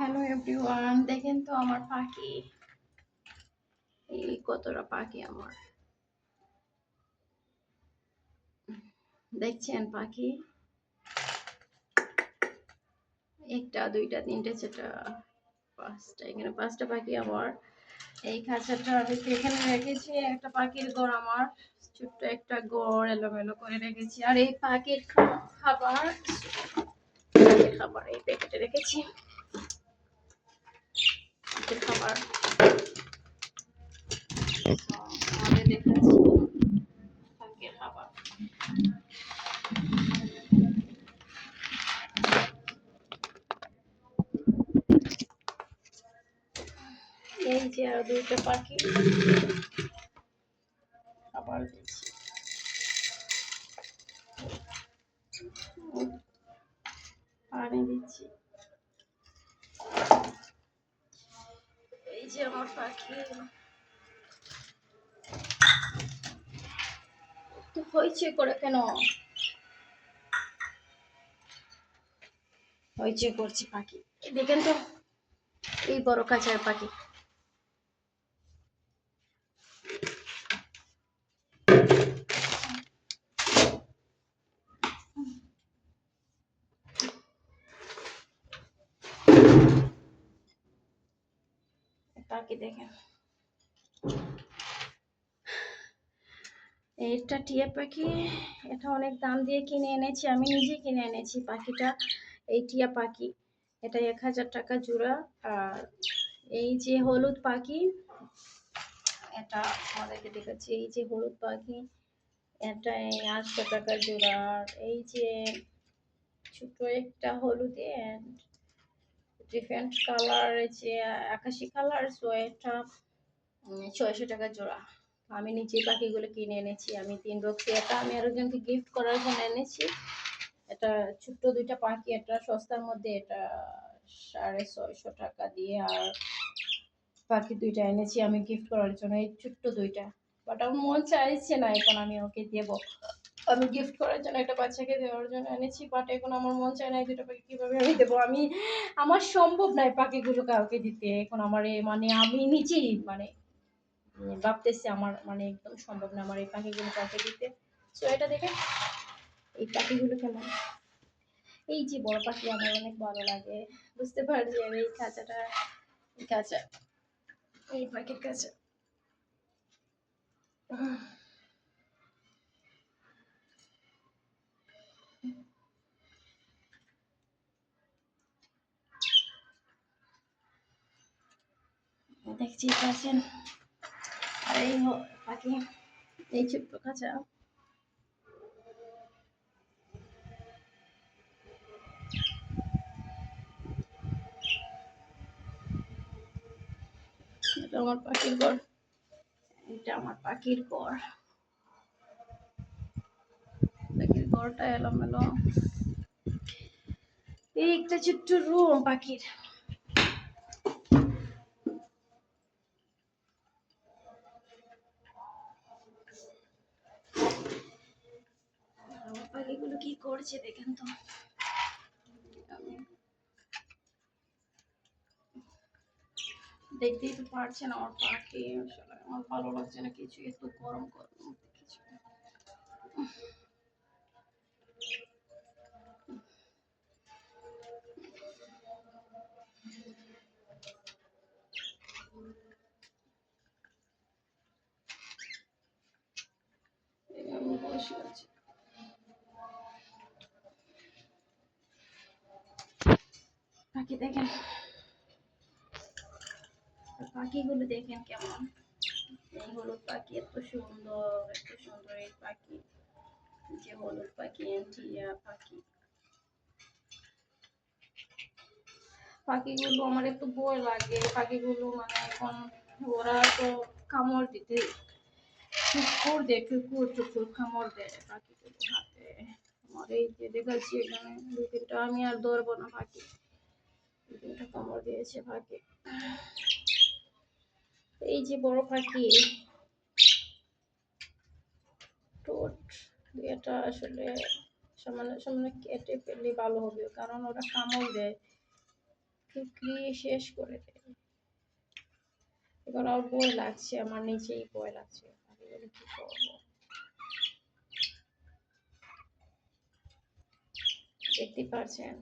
Hello everyone, দেখেন তো আমার পাখি। এই কতটা পাখি আমার, দেখছেন পাখি? একটা দুইটা তিনটে চারটা পাঁচটা, এখানে পাঁচটা পাখি আমার। এই খাঁচাটা আমি এখানে রেখেছি, একটা পাখির ঘর আমার, ছোট্ট একটা ঘর এলোমেলো করে রেখেছি। আর এই পাখির খাবার খাবার এই প্যাকেটে রেখেছি, পাখির খাবার আমাদের দেখাচ্ছি পাখির খাবার। এই যে আর দুইটা পাখি খাবার দিচ্ছি, পানি দিচ্ছি। এই যে আমার পাখি, তো হইচই করে কেন? হইচই করছি পাখি, দেখেন তো এই বড় কাঁচার পাখি। পাখি দেখেন, এটা টিয়া পাখি। এটা অনেক দাম দিয়ে কিনে এনেছি, আমি নিজে কিনে এনেছি পাখিটা। এই টিয়া পাখি, এটা 1000 টাকা জোড়া। আর এই যে হলুদ পাখি, এটা আমাদেরকে দেখাচ্ছি, এই যে হলুদ পাখি, এটা 800 টাকা জোড়া। আর এই যে ছোট একটা হলুদে ডিফারেন্ট কালার, যে আকাশি কালার, সো এটা 600 টাকা জোড়া। আমি নিজে পাখিগুলো কিনে এনেছি, আমি 3 বক্স। এটা আমি আরেকজনকে গিফট করার জন্য এনেছি। এটা ছোট্ট দুইটা পাখি, এটা সস্তার মধ্যে, এটা 650 টাকা দিয়ে। আর পাখি দুইটা এনেছি আমি গিফট করার জন্য, এই ছোট্ট দুইটা। বাট আমার মন চাইছে না এখন আমি ওকে দেবো, আমি গিফট করার জন্য একটা বাচ্চাকে দেওয়ার জন্য এনেছি। বাট এখন আমার মন চায় না এই দুটো পাখি কিভাবে আমি দেবো। আমার সম্ভব নয় পাখিগুলো কাউকে দিতে এখন। আমার মানে আমি নিজেই মানে ভাবতেছি, আমার মানে একদম সম্ভব না আমার এই পাখিগুলো কাউকে দিতে। সো এটা দেখে এই পাখিগুলো কেমন, এই যে বড় পাখি আমার অনেক ভালো লাগে। বুঝতে পারছি আমি এই খাঁচাটা, এই খাঁচা, এই পাখির কাছে দেখছি পাচ্ছেন। আর এই পাখি, এই ছোট্ট খাঁচা, এটা আমার পাখির ঘর, এটা আমার পাখির ঘর। পাখির ঘরটা এলোমেলো, এই একটা ছোট্ট রুম পাখির। আমার পাখিগুলো কি করছে দেখেন তো। দেখতেই তো পারছেন আমার পাখি, আসলে আমার ভালো লাগছে না কিছু, এত গরম গরম কিছু। আমি বসে আছি, পাখি দেখেন, পাখিগুলো দেখেন কেমন। এই হলুদ পাখি এত সুন্দর, এত সুন্দর এই পাখি, যে হলুদ পাখি, টিয়া পাখি। পাখিগুলো আমার একটু ভয় লাগে, পাখিগুলো মানে এখন ওরা তো কামড় দিতে, কুকুর দেয়, কুকুর কামড় দেয় পাখিগুলো হাতে। আমার এই যে দেখাচ্ছি এখানে 2-3টা, আমি আর ধরবো না পাখি, 2-3টা কামড় দিয়েছে পাখি। এই যে বড় পাখি, ঠোঁট এটা আসলে সামান্য সামান্য কেটে ফেললে ভালো হবে, কারণ ওরা কামড় দেয়। বিক্রি শেষ করে দেয়। এবার আর ভয় লাগছে, আমার নিজেই ভয় লাগছে, আমি বলি কি করবো। দেখতে পাচ্ছেন